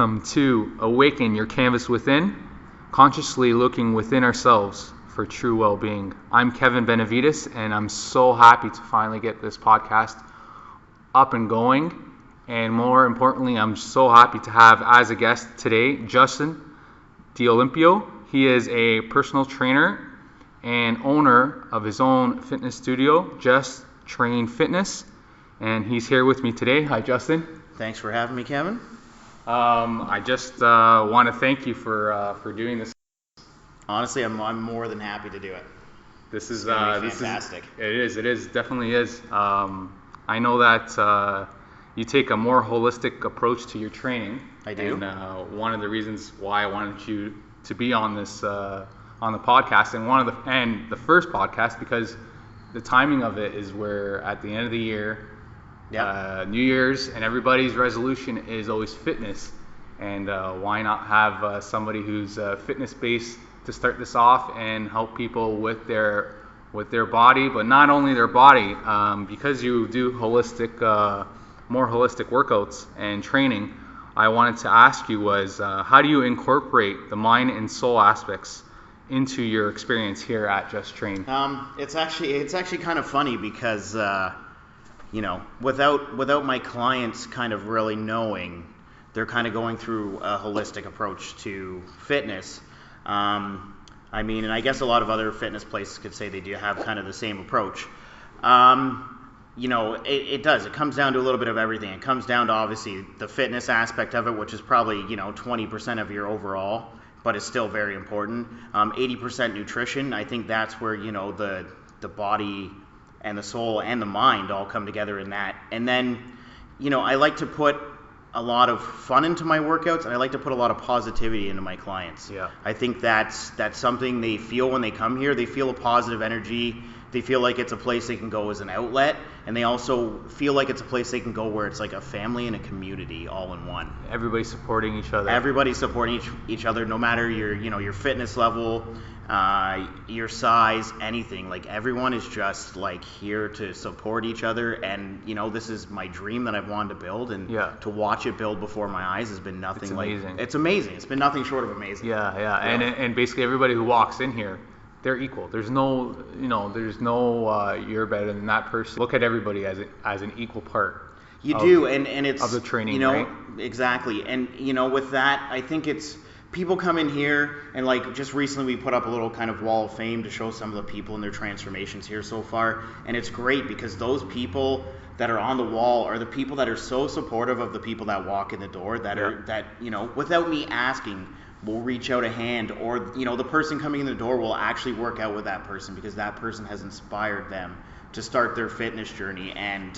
welcome to Awaken, your canvas within, consciously looking within ourselves for true well-being. I'm Kevin Benavides, and I'm so happy to finally get this podcast up and going. And more importantly, I'm so happy to have as a guest today, Justin D'Olimpio. He is a personal trainer and owner of his own fitness studio, Just Train Fitness. And he's here with me today. Hi, Justin. Thanks for having me, Kevin. I just want to thank you for doing this. Honestly, I'm more than happy to do it. This is fantastic. It is, definitely is. I know that you take a more holistic approach to your training. I do. And one of the reasons why I wanted you to be on this on the podcast and the first podcast, because the timing of it is where at the end of the year. Yep. New Year's, and everybody's resolution is always fitness, and why not have somebody who's fitness-based to start this off and help people with their body, but not only their body, because you do more holistic workouts and training. I wanted to ask you was how do you incorporate the mind and soul aspects into your experience here at Just Train? It's actually kind of funny because. Without my clients kind of really knowing, they're kind of going through a holistic approach to fitness. And I guess a lot of other fitness places could say they do have kind of the same approach. It does. It comes down to a little bit of everything. It comes down to obviously the fitness aspect of it, which is probably 20% of your overall, but it's still very important. 80% nutrition. I think that's where the body and the soul and the mind all come together in that. And then, I like to put a lot of fun into my workouts, and I like to put a lot of positivity into my clients. Yeah. I think that's something they feel when they come here. They feel a positive energy. They feel like it's a place they can go as an outlet, and they also feel like it's a place they can go where it's like a family and a community all in one. Everybody's supporting each other. Everybody's supporting each other, no matter your fitness level, your size, anything. Like, everyone is just like here to support each other, and this is my dream that I've wanted to build, and to watch it build before my eyes has been nothing. It's amazing. It's been nothing short of amazing. Yeah. And basically everybody who walks in here, they're equal. There's no you're better than that person. Look at everybody as an equal part. You do, and it's of the training, right? Exactly. And with that, I think it's people come in here, and like just recently we put up a little kind of wall of fame to show some of the people and their transformations here so far, and it's great because those people that are on the wall are the people that are so supportive of the people that walk in the door, that without me asking, will reach out a hand, or the person coming in the door will actually work out with that person because that person has inspired them to start their fitness journey. And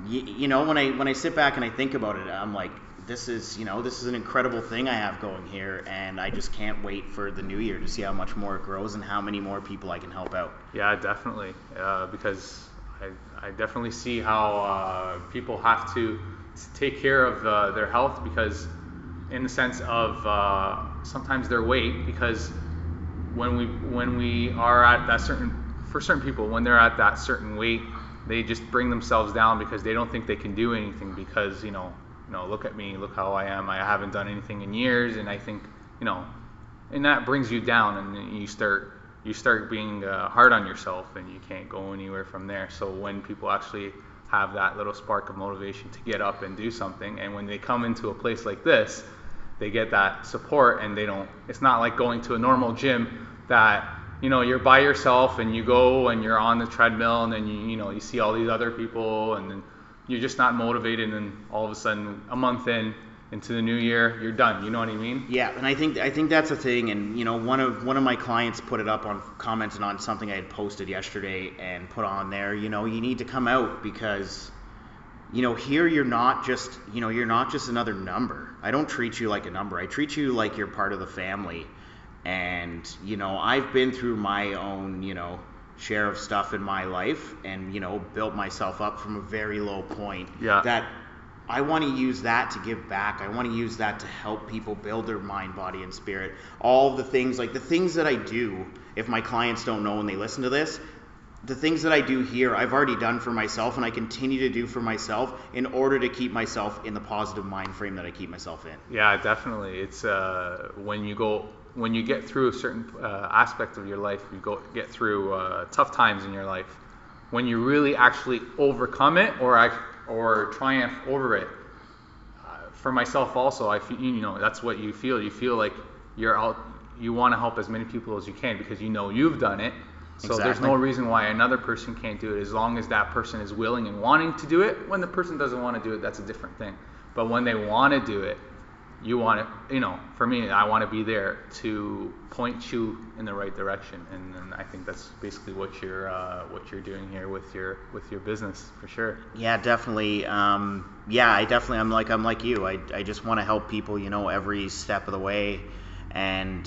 when I sit back and I think about it, I'm like, this is an incredible thing I have going here, and I just can't wait for the new year to see how much more it grows and how many more people I can help out. Yeah, definitely, because I definitely see how people have to take care of their health, because in the sense of sometimes their weight, because when we are at that certain people, when they're at that certain weight, they just bring themselves down because they don't think they can do anything, because look at me, look how I am, I haven't done anything in years, and I think and that brings you down, and you start being hard on yourself, and you can't go anywhere from there. So when people actually have that little spark of motivation to get up and do something, and when they come into a place like this, they get that support, and it's not like going to a normal gym that you're by yourself and you go and you're on the treadmill, and then you see all these other people, and then you're just not motivated, and then all of a sudden a month into the new year, you're done. You know what I mean? Yeah, and I think that's a thing. And one of my clients put it up commented on something I had posted yesterday and put on there. You need to come out because here you're not just another number. I don't treat you like a number. I treat you like you're part of the family. And I've been through my own share of stuff in my life, and built myself up from a very low point. Yeah. That I want to use that to give back. I want to use that to help people build their mind, body, and spirit. All the things, like the things that I do, if my clients don't know when they listen to this, the things that I do here, I've already done for myself, and I continue to do for myself in order to keep myself in the positive mind frame that I keep myself in. Yeah, definitely. It's when you get through a certain aspect of your life, get through tough times in your life. When you really actually overcome it or triumph over it. For myself also, I feel, that's what you feel. You feel like you're out. You want to help as many people as you can because you've done it. So Exactly. There's no reason why another person can't do it as long as that person is willing and wanting to do it. When the person doesn't want to do it, that's a different thing. But when they want to do it, you want to, for me, I want to be there to point you in the right direction. And I think that's basically what you're doing here with your business for sure. Yeah, definitely. I'm like you. I just want to help people, every step of the way. And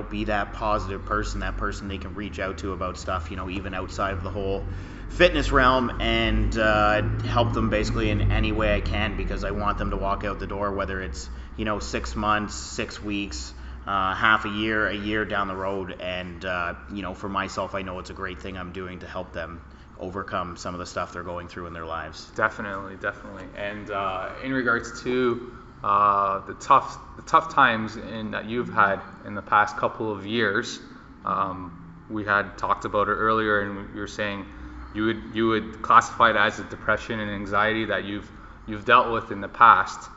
be that positive person, that person they can reach out to about stuff, even outside of the whole fitness realm, and help them basically in any way I can, because I want them to walk out the door, whether it's 6 months, 6 weeks, half a year down the road. And for myself, I know it's a great thing I'm doing to help them overcome some of the stuff they're going through in their lives. Definitely. And in regards to the tough times that you've had in the past couple of years, we had talked about it earlier, and you were saying you would classify it as a depression and anxiety that you've dealt with in the past.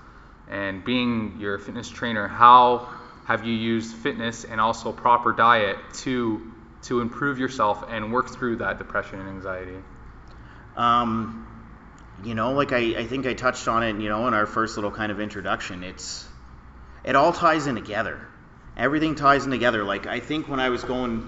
And being your fitness trainer, how have you used fitness and also proper diet to improve yourself and work through that depression and anxiety? I think I touched on it, in our first little kind of introduction. It all ties in together. Everything ties in together. Like, I think when I was going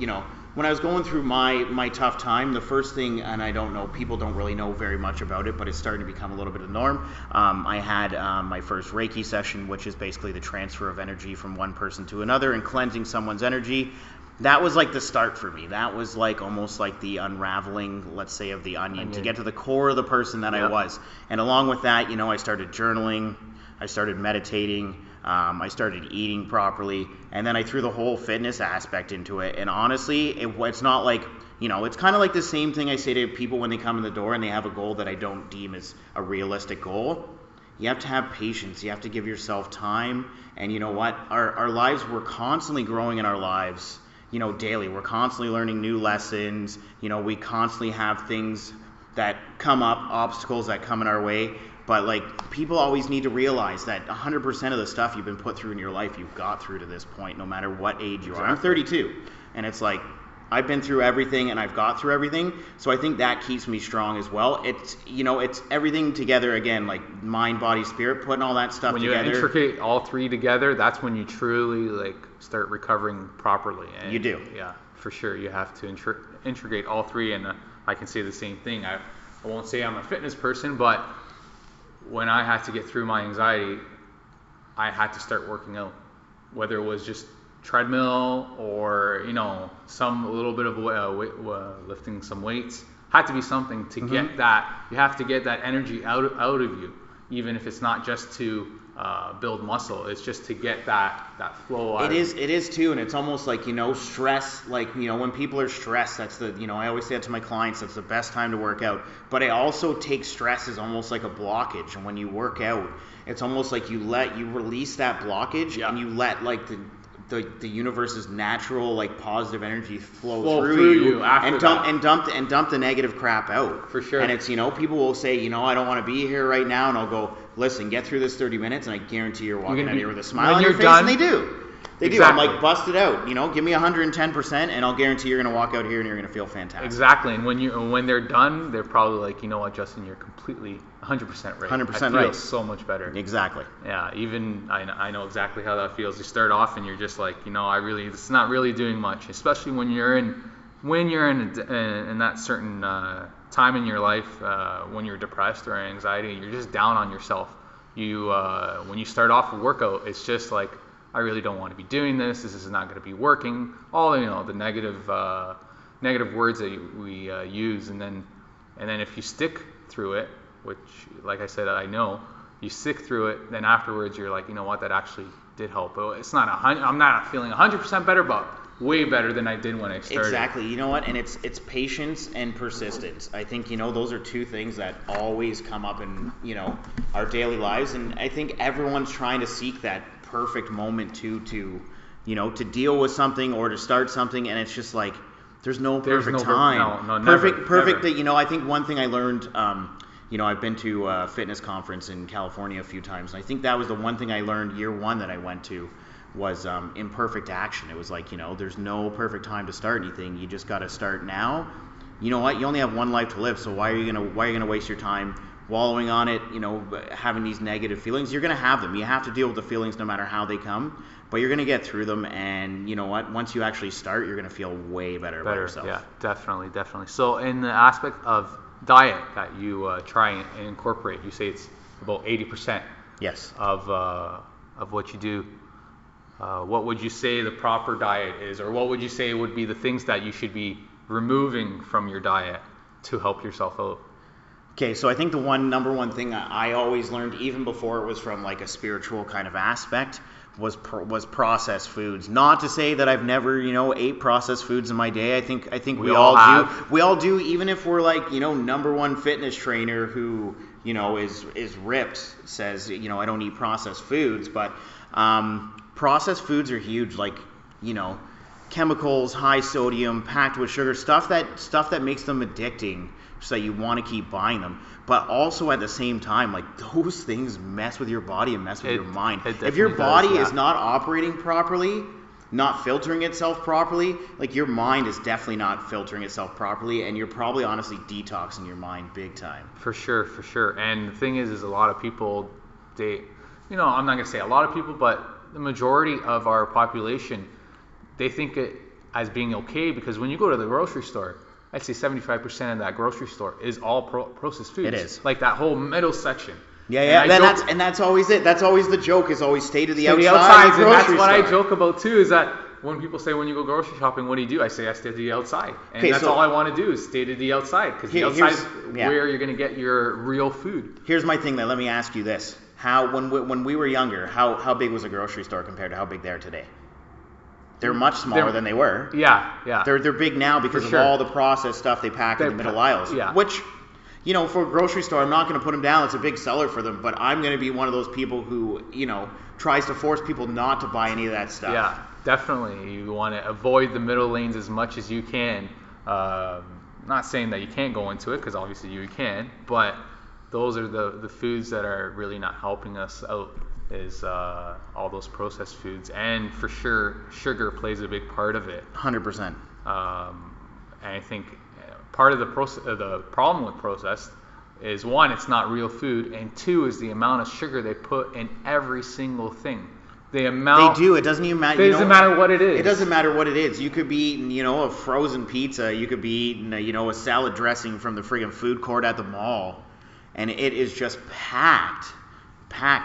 through my tough time, the first thing, and I don't know, people don't really know very much about it, but it's starting to become a little bit of the norm. I had my first Reiki session, which is basically the transfer of energy from one person to another and cleansing someone's energy. That was like the start for me. That was like almost like the unraveling, let's say, of the onion to get to the core of the person that I was. And along with that, I started journaling, I started meditating, I started eating properly, and then I threw the whole fitness aspect into it. And honestly, it's not like, it's kind of like the same thing I say to people when they come in the door and they have a goal that I don't deem as a realistic goal. You have to have patience. You have to give yourself time. And you know what? Our lives, we're constantly growing in our lives. Daily. We're constantly learning new lessons. We constantly have things that come up, obstacles that come in our way. But people always need to realize that 100% of the stuff you've been put through in your life, you've got through to this point, no matter what age you are. I'm 32, and it's like, I've been through everything and I've got through everything. So I think that keeps me strong as well. It's, it's everything together again, like mind, body, spirit, putting all that stuff together. When you integrate all three together, that's when you truly start recovering properly. And you do. Yeah, for sure. You have to integrate all three. And I can say the same thing. I won't say I'm a fitness person, but when I had to get through my anxiety, I had to start working out, whether it was just treadmill or some a little bit of lifting some weights. Had to be something to get that. You have to get that energy out of you, even if it's not just to build muscle. It's just to get that flow out. It is too, and it's almost like stress. When people are stressed, that's the I always say that to my clients. That's the best time to work out. But I also take stress as almost like a blockage, and when you work out, it's almost like you release that blockage, and you let the universe's natural positive energy flow through you and dump the negative crap out. For sure. And it's people will say I don't want to be here right now, and I'll go, listen, get through this 30 minutes, and I guarantee you're walking out of here with a smile on your face. And they do. Exactly. I'm bust it out. Give me 110%, and I'll guarantee you're going to walk out here and you're going to feel fantastic. Exactly. And when they're done, they're probably like, you know what, Justin, you're completely 100% right. 100% right. I feel so much better. Exactly. Yeah. Even I know exactly how that feels. You start off and you're just like, it's not really doing much, especially when you're in that certain time in your life when you're depressed or anxiety. You're just down on yourself. When you start off a workout, it's just like, I really don't want to be doing this. This is not going to be working. All the negative words that we use, and then if you stick through it, which, like I said, I know you stick through it, then afterwards you're like, you know what, that actually did help. It's not I'm not feeling 100% better, but way better than I did when I started. Exactly. You know what? And it's patience and persistence. I think, those are two things that always come up in, our daily lives. And I think everyone's trying to seek that perfect moment to deal with something or to start something. And it's just like, there's no perfect time. No, perfect never. that, I think one thing I learned, I've been to a fitness conference in California a few times. And I think that was the one thing I learned year one that I went to. Was imperfect action. It was like, there's no perfect time to start anything. You just got to start now. You know what? You only have one life to live, so why are you gonna waste your time wallowing on it? Having these negative feelings. You're gonna have them. You have to deal with the feelings no matter how they come, but you're gonna get through them. And you know what? Once you actually start, you're gonna feel way better about yourself. Yeah, definitely. So in the aspect of diet that you try and incorporate, you say it's about 80%. Yes. Of what you do. What would you say the proper diet is, or what would you say would be the things that you should be removing from your diet to help yourself out? Okay, so I think the number one thing I always learned, even before it was from like a spiritual kind of aspect, was processed foods. Not to say that I've never, ate processed foods in my day. I think we all do. We all do, even if we're like, number one fitness trainer who, is ripped, says, I don't eat processed foods, but processed foods are huge, like, chemicals, high sodium, packed with sugar, stuff that makes them addicting, so that you want to keep buying them. But also at the same time, like, those things mess with your body and mess with your mind. If your body is not operating properly, not filtering itself properly, like, your mind is definitely not filtering itself properly, and you're probably honestly detoxing your mind big time. For sure. And the thing is a lot of people, I'm not going to say a lot of people, but the majority of our population, they think it as being okay, because when you go to the grocery store, I'd say 75% of that grocery store is all processed foods. It is. Like that whole middle section. Yeah. And that's always it. That's always the joke, is always stay to the outside. And that's what I joke about too, is that when people say, when you go grocery shopping, what do? I say I stay to the outside. And that's all I want to do, is stay to the outside, because the outside is where you're going to get your real food. Here's my thing, then. Let me ask you this. When we were younger, how big was a grocery store compared to how big they are today? They're much smaller than they were. Yeah. They're big now because of all the processed stuff they pack in the middle aisles. Yeah. Which, for a grocery store, I'm not going to put them down. It's a big seller for them. But I'm going to be one of those people who, tries to force people not to buy any of that stuff. Yeah, definitely. You want to avoid the middle lanes as much as you can. Not saying that you can't go into it, because obviously you can, but those are the foods that are really not helping us out, is all those processed foods. And for sure, sugar plays a big part of it. 100%. And I think part of the problem with processed is, one, it's not real food, and two, is the amount of sugar they put in every single thing. The amount they do. It doesn't even matter. It doesn't matter what it is. It doesn't matter what it is. You could be eating, a frozen pizza. You could be eating, a salad dressing from the friggin' food court at the mall, and it is just packed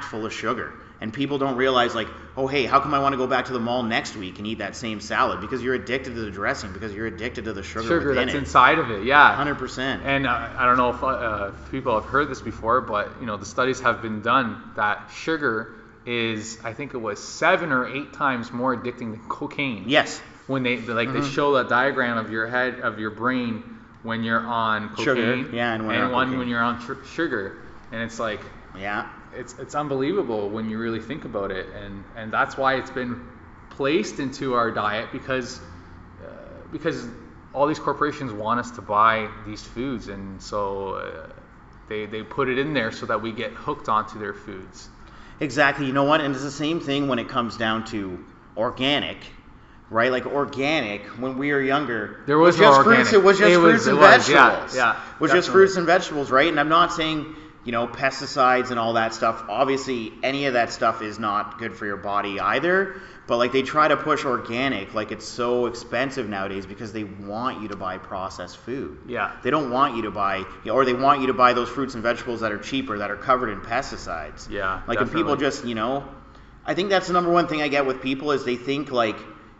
full of sugar. And people don't realize, like, oh, hey, how come I want to go back to the mall next week and eat that same salad? Because you're addicted to the dressing, because you're addicted to the sugar that's inside of it, yeah. 100%. And I don't know if people have heard this before, but, the studies have been done that sugar is, I think it was 7 or 8 times more addicting than cocaine. Yes. When they show that diagram of your head, of your brain, when you're on cocaine, sugar. Yeah, and when you're on sugar. And it's like... Yeah. It's unbelievable when you really think about it, and that's why it's been placed into our diet, because all these corporations want us to buy these foods, and so they put it in there so that we get hooked onto their foods. Exactly. You know what? And it's the same thing when it comes down to organic, right? Like, organic, when we were younger, there was just fruits. It was just fruits and vegetables. Yeah. It was just fruits and vegetables, right? And I'm not saying, pesticides and all that stuff. Obviously, any of that stuff is not good for your body either. But, like, they try to push organic, like, it's so expensive nowadays because they want you to buy processed food. Yeah. They don't want you to buy, or they want you to buy those fruits and vegetables that are cheaper, that are covered in pesticides. Yeah, like, if people just, I think that's the number one thing I get with people, is they think, like,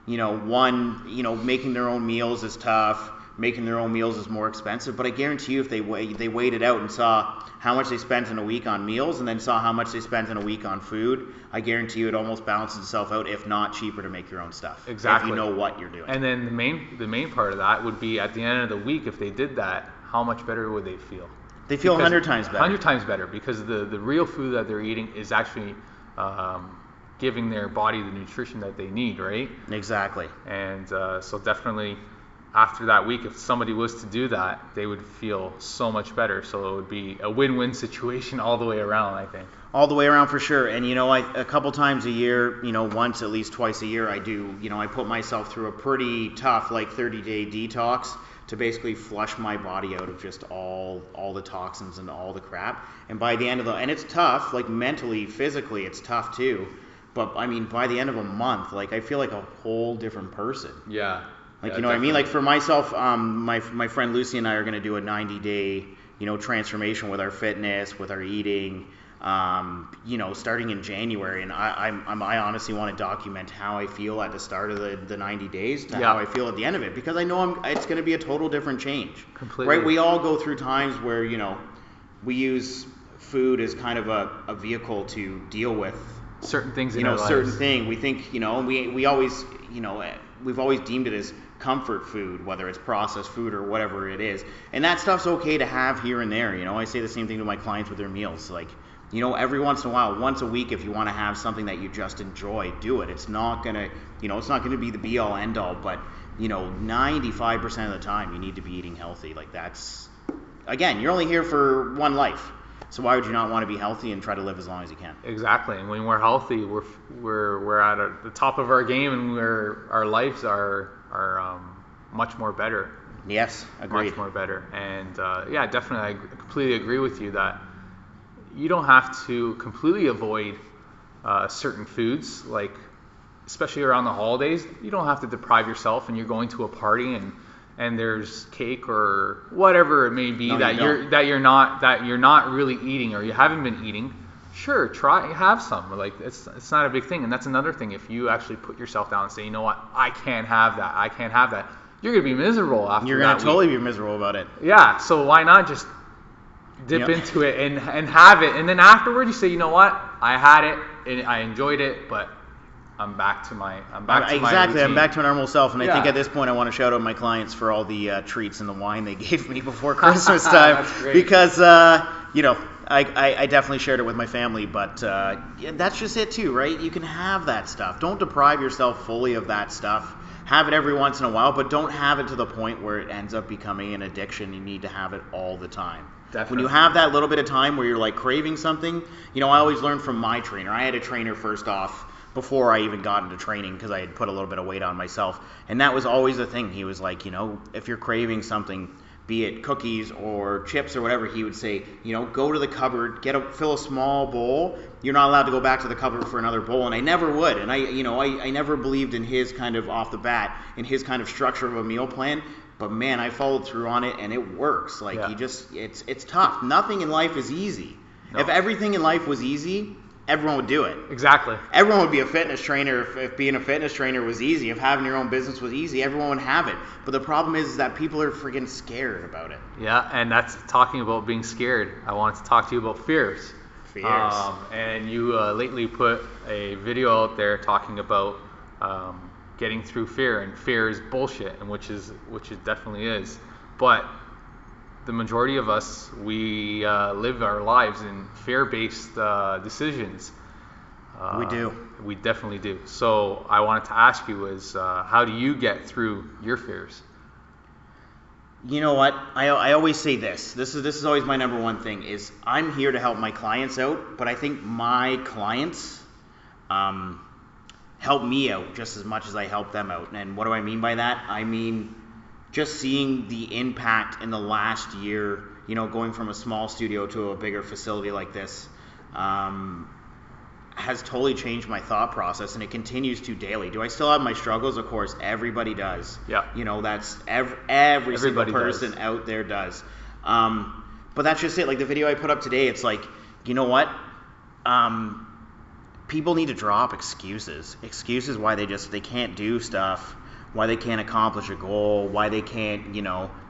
making their own meals is tough. making their own meals is more expensive, but I guarantee you if they weighed it out and saw how much they spent in a week on meals and then saw how much they spent in a week on food, I guarantee you it almost balances itself out, if not cheaper, to make your own stuff. Exactly. If you know what you're doing. And then the main part of that would be at the end of the week, if they did that, how much better would they feel? They feel 100 times better. 100 times better, because the real food that they're eating is actually giving their body the nutrition that they need, right? Exactly. And so definitely after that week, if somebody was to do that, they would feel so much better. So it would be a win-win situation all the way around, I think. All the way around for sure. And a couple times a year, once, at least twice a year, I do, I put myself through a pretty tough 30-day detox to basically flush my body out of just all the toxins and all the crap. And by the end of and it's tough, mentally, physically, it's tough too. But I mean, by the end of a month, I feel like a whole different person. Yeah. You know what I mean? For myself, my friend Lucy and I are going to do a 90-day, transformation with our fitness, with our eating, starting in January. And I honestly want to document how I feel at the start of the 90 days to how I feel at the end of it, because I know it's going to be a total different change. Completely. Right? We all go through times where, we use food as kind of a vehicle to deal with certain things in our lives. Certain thing. We think, we always, we've always deemed it as comfort food, whether it's processed food or whatever it is. And that stuff's okay to have here and there. I say the same thing to my clients with their meals. Every once in a while, once a week, if you want to have something that you just enjoy, do it. It's not gonna, it's not gonna be the be all end all, but 95% of the time you need to be eating healthy. That's, again, you're only here for one life. So why would you not want to be healthy and try to live as long as you can? Exactly. And when we're healthy, we're at the top of our game, and our lives are much more better. Yes, agreed. Much more better. And definitely, I completely agree with you that you don't have to completely avoid certain foods, especially around the holidays. You don't have to deprive yourself, and you're going to a party and there's cake or whatever it may be you're not really eating, or you haven't been eating. Sure, have some. It's not a big thing. And that's another thing. If you actually put yourself down and say, you know what, I can't have that, you're gonna be miserable after that. You're gonna totally be miserable about it. Yeah. So why not just dip into it and have it, and then afterward you say, you know what, I had it and I enjoyed it, but I'm back to my routine. I'm back to my normal self. And I think at this point I want to shout out my clients for all the treats and the wine they gave me before Christmas time. That's great. Because I definitely shared it with my family, but that's just it too, right? You can have that stuff. Don't deprive yourself fully of that stuff. Have it every once in a while, but don't have it to the point where it ends up becoming an addiction. You need to have it all the time. Definitely. When you have that little bit of time where you're craving something, I always learned from my trainer. I had a trainer first off before I even got into training, because I had put a little bit of weight on myself. And that was always the thing. He was like, if you're craving something, be it cookies or chips or whatever, he would say, go to the cupboard, fill a small bowl. You're not allowed to go back to the cupboard for another bowl. And I never would. And I never believed in his kind of off the bat, in his kind of structure of a meal plan. But man, I followed through on it, and it works. It's tough. Nothing in life is easy. No. If everything in life was easy, everyone would do it. Exactly. Everyone would be a fitness trainer if being a fitness trainer was easy. If having your own business was easy, everyone would have it. But the problem is that people are freaking scared about it. Yeah, and that's talking about being scared. I wanted to talk to you about fears. Fears. And you lately put a video out there talking about getting through fear, and fear is bullshit, and which it definitely is. But the majority of us, we live our lives in fear-based decisions. We do. We definitely do. So I wanted to ask you how do you get through your fears? You know what? I always say this. This is always my number one thing, is I'm here to help my clients out, but I think my clients help me out just as much as I help them out. And what do I mean by that? I mean, just seeing the impact in the last year, going from a small studio to a bigger facility like this, has totally changed my thought process, and it continues to daily. Do I still have my struggles? Of course, everybody does. Yeah. That's every single person out there does. But that's just it. The video I put up today, it's you know what? People need to drop excuses. Excuses why they can't do stuff why they can't accomplish a goal, why they can't,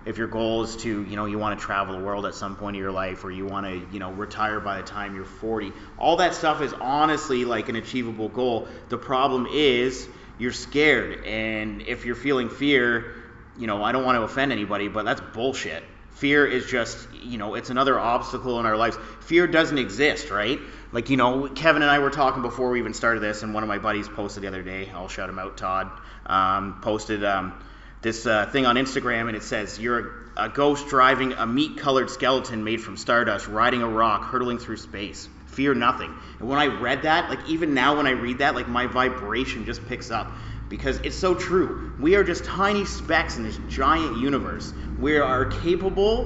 if your goal is to, you want to travel the world at some point in your life, or you want to, retire by the time you're 40. All that stuff is honestly like an achievable goal. The problem is you're scared, and if you're feeling fear, I don't want to offend anybody, but that's bullshit. Fear is just, it's another obstacle in our lives. Fear doesn't exist, right? Like, Kevin and I were talking before we even started this, and one of my buddies posted the other day, I'll shout him out, Todd, posted this thing on Instagram, and it says, you're a ghost driving a meat-colored skeleton made from stardust, riding a rock, hurtling through space. Fear nothing. And when I read that, like even now when I read that, like my vibration just picks up. Because it's so true. We are just tiny specks in this giant universe. We are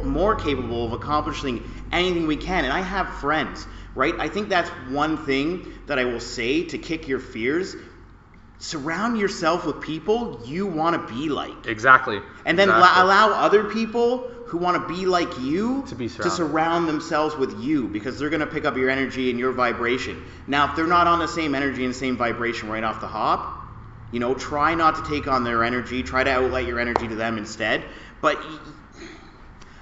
more capable of accomplishing anything we can. And I have friends, right? I think that's one thing that I will say to kick your fears. Surround yourself with people you want to be like. Exactly. And then allow other people who want to be like you to surround themselves with you, because they're going to pick up your energy and your vibration. Now, if they're not on the same energy and same vibration right off the hop, try not to take on their energy. Try to outlet your energy to them instead. But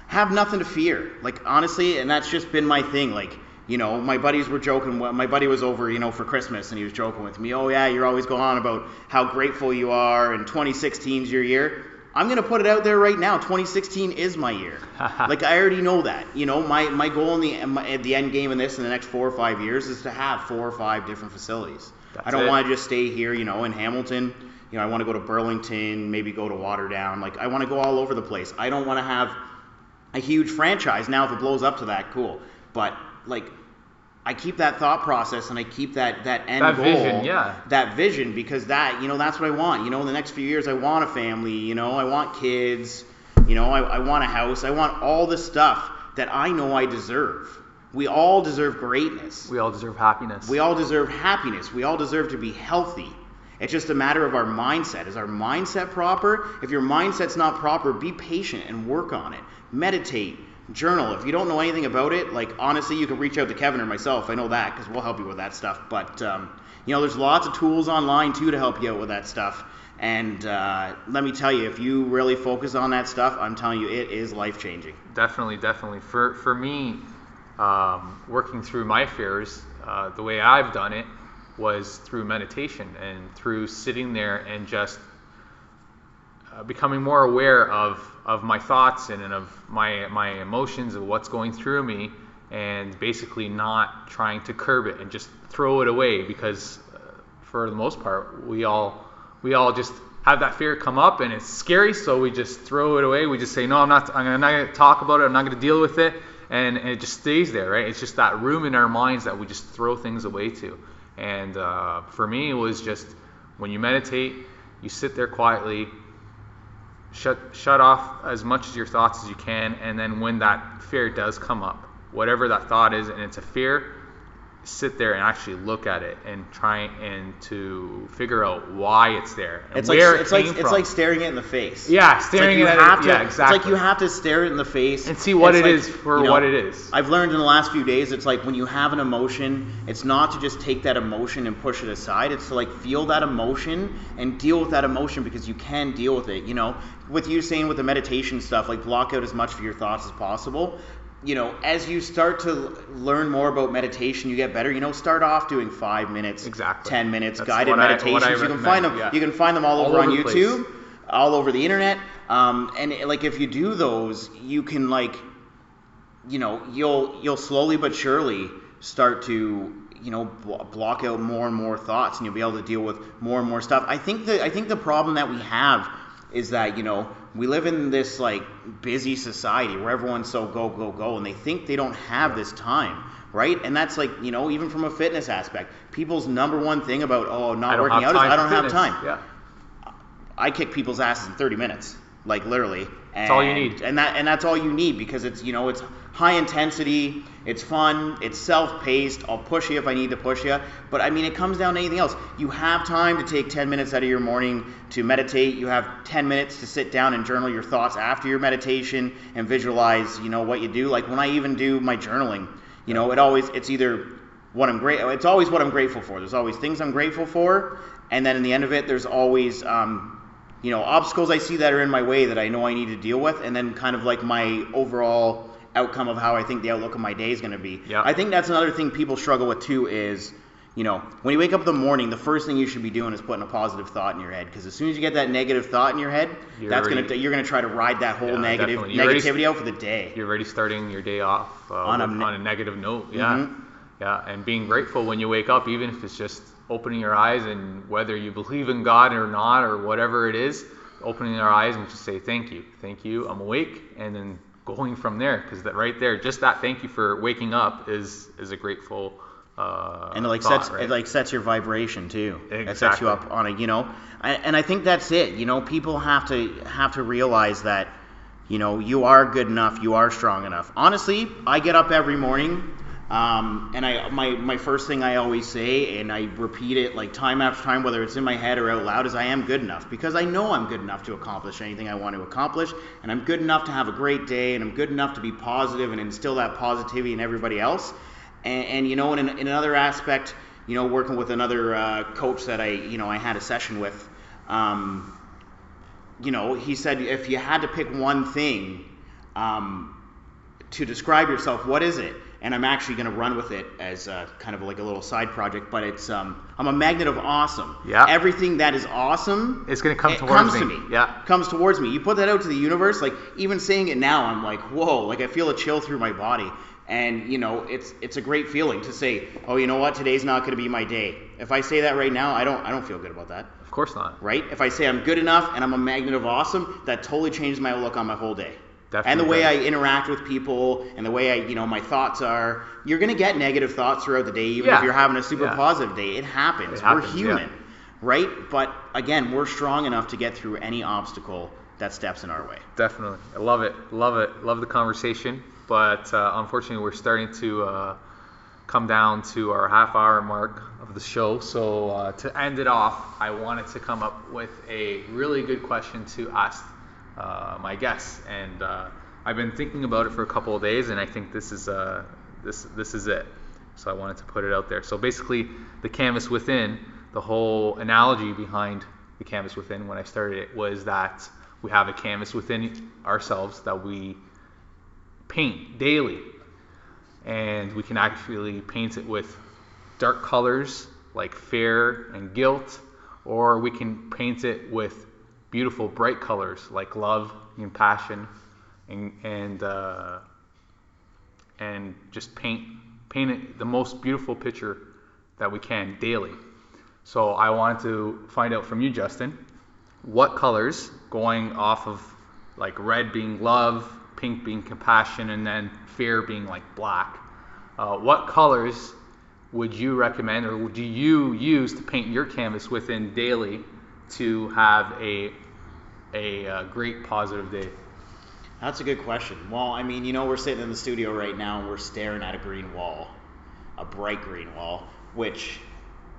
have nothing to fear. Like, honestly, and that's just been my thing. Like, my buddies were joking. My buddy was over, for Christmas, and he was joking with me. Oh, yeah, you're always going on about how grateful you are, and 2016's your year. I'm going to put it out there right now. 2016 is my year. Like, I already know that. My goal at the end game in this in the next 4 or 5 years is to have 4 or 5 different facilities. I don't want to just stay here, in Hamilton. I want to go to Burlington, maybe go to Waterdown. Like, I want to go all over the place. I don't want to have a huge franchise. Now, if it blows up to that, cool. But, like, I keep that thought process, and I keep that end goal. Vision, yeah. That vision, because that's what I want. In the next few years, I want a family. I want kids. I want a house. I want all the stuff that I know I deserve. We all deserve greatness. We all deserve happiness. We all deserve happiness. We all deserve to be healthy. It's just a matter of our mindset. Is our mindset proper? If your mindset's not proper, be patient and work on it. Meditate. Journal. If you don't know anything about it, like, honestly, you can reach out to Kevin or myself. I know that, because we'll help you with that stuff. But, there's lots of tools online, too, to help you out with that stuff. And let me tell you, if you really focus on that stuff, I'm telling you, it is life-changing. Definitely. For me, working through my fears, the way I've done it was through meditation and through sitting there and just becoming more aware of my thoughts and of my emotions and what's going through me, and basically not trying to curb it and just throw it away, because for the most part we all just have that fear come up and it's scary, so we just throw it away. We just say, no, I'm not going to talk about it, I'm not going to deal with it, and it just stays there, right? It's just that room in our minds that we just throw things away to. And for me, it was just, when you meditate, you sit there quietly, shut off as much of your thoughts as you can, and then when that fear does come up, whatever that thought is, and it's a fear, sit there and actually look at it and try and to figure out why it's there and where it came from. It's like staring it in the face. Yeah, staring at it. Yeah, exactly. It's like you have to stare it in the face and see what it is for what it is. I've learned in the last few days, it's like when you have an emotion, it's not to just take that emotion and push it aside. It's to like feel that emotion and deal with that emotion, because you can deal with it. With you saying with the meditation stuff, like block out as much of your thoughts as possible. As you start to learn more about meditation, you get better. Start off doing 5 minutes, 10 minutes, that's guided meditations. You can find them. Yeah. You can find them all over on YouTube, all over the internet. And like if you do those, you can you'll slowly but surely start to block out more and more thoughts, and you'll be able to deal with more and more stuff. I think the problem that we have is that we live in this like busy society where everyone's so go, and they think they don't have this time, right? And that's like, even from a fitness aspect, people's number one thing about not working out is I don't have time. Yeah. I kick people's asses in 30 minutes, like literally. That's all you need. And that's all you need, because it's it's high intensity, it's fun, it's self-paced. I'll push you if I need to push you, but I mean, it comes down to anything else. You have time to take 10 minutes out of your morning to meditate. You have 10 minutes to sit down and journal your thoughts after your meditation and visualize what you do. Like when I even do my journaling, it's always what I'm grateful for. There's always things I'm grateful for, and then in the end of it, there's always obstacles I see that are in my way that I know I need to deal with, and then kind of like my overall outcome of how I think the outlook of my day is going to be. Yeah. I think that's another thing people struggle with too is, when you wake up in the morning, the first thing you should be doing is putting a positive thought in your head, because as soon as you get that negative thought in your head, you're gonna try to ride that whole negativity out for the day. You're already starting your day off on a negative note. Yeah. Mm-hmm. Yeah, and being grateful when you wake up, even if it's just opening your eyes, and whether you believe in God or not, or whatever it is, opening your eyes and just say thank you, I'm awake, and then going from there, because that right there, just that thank you for waking up is a grateful and it sets your vibration too. Exactly. It sets you up on and I think that's it. People have to realize that you are good enough, you are strong enough. Honestly, I get up every morning, and my first thing I always say, and I repeat it like time after time, whether it's in my head or out loud, is I am good enough, because I know I'm good enough to accomplish anything I want to accomplish, and I'm good enough to have a great day, and I'm good enough to be positive and instill that positivity in everybody else. And in another aspect, working with another coach that I had a session with, he said, if you had to pick one thing to describe yourself, what is it? And I'm actually going to run with it as kind of like a little side project, but it's I'm a magnet of awesome. Yeah. Everything that is awesome, it's going to come towards me. Yeah. Comes towards me. You put that out to the universe, like even saying it now, I'm like, whoa, like I feel a chill through my body. And it's a great feeling to say, oh, you know what, today's not going to be my day. If I say that right now, I don't feel good about that. Of course not. Right? If I say I'm good enough and I'm a magnet of awesome, that totally changes my outlook on my whole day. Definitely. And the way I interact with people, and the way my thoughts are. You're going to get negative thoughts throughout the day, even if you're having a super positive day. It happens. We're human, right? But again, we're strong enough to get through any obstacle that steps in our way. Definitely. I love it. Love the conversation. But unfortunately, we're starting to come down to our half-hour mark of the show. So to end it off, I wanted to come up with a really good question to ask my guests, and I've been thinking about it for a couple of days, and I think this is it. So I wanted to put it out there. So basically, the canvas within, the whole analogy behind the canvas within when I started it was that we have a canvas within ourselves that we paint daily, and we can actually paint it with dark colors like fear and guilt, or we can paint it with beautiful bright colors like love and passion, and just paint it the most beautiful picture that we can daily. So I wanted to find out from you, Justin, what colors, going off of like red being love, pink being compassion, and then fear being like black, what colors would you recommend, or do you use to paint your canvas within daily to have a great positive day? That's a good question. Well, I mean, we're sitting in the studio right now and we're staring at a green wall, a bright green wall, which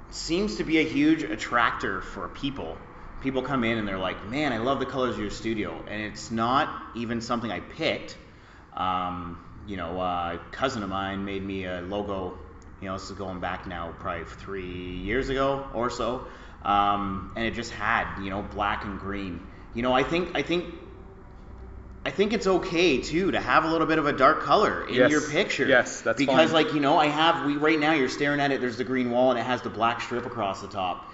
seems to be a huge attractor for people. People come in and they're like, man, I love the colors of your studio. And it's not even something I picked. A cousin of mine made me a logo, this is going back now probably 3 years ago or so. And it just had, black and green. I think it's okay too to have a little bit of a dark color in your picture. Yes, that's because fine. right now you're staring at it, there's the green wall and it has the black strip across the top.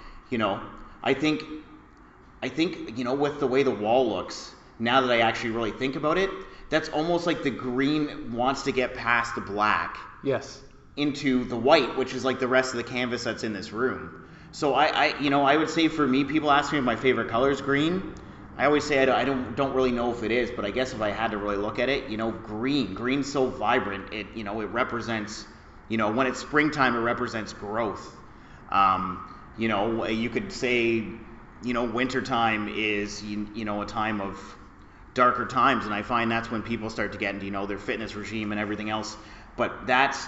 I think with the way the wall looks, now that I actually really think about it, that's almost like the green wants to get past the black. Yes. Into the white, which is like the rest of the canvas that's in this room. So I would say for me, people ask me if my favorite color is green. I always say I don't really know if it is, but I guess if I had to really look at it, green's so vibrant. It it represents, when it's springtime, it represents growth. You could say, wintertime is a time of darker times, and I find that's when people start to get into their fitness regime and everything else. But that's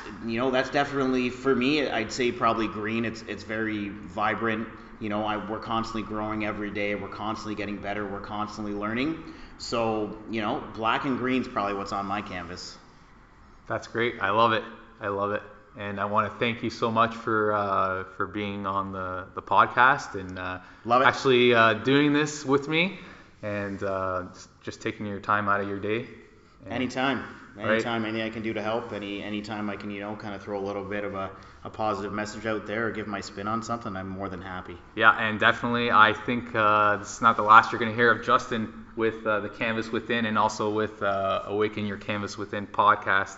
definitely for me. I'd say probably green. It's very vibrant. We're constantly growing every day. We're constantly getting better. We're constantly learning. So, black and green's probably what's on my canvas. That's great. I love it. And I want to thank you so much for being on the podcast and Love it. actually doing this with me and just taking your time out of your day. And, Anytime, right? anything I can do to help, anytime I can, kind of throw a little bit of a positive message out there or give my spin on something, I'm more than happy. Yeah, and definitely, I think this is not the last you're going to hear of Justin with the Canvas Within and also with Awaken Your Canvas Within podcast.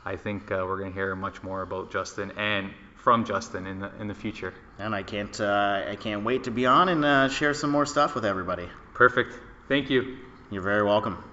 I think we're going to hear much more about Justin and from Justin in the future. And I can't wait to be on and share some more stuff with everybody. Perfect. Thank you. You're very welcome.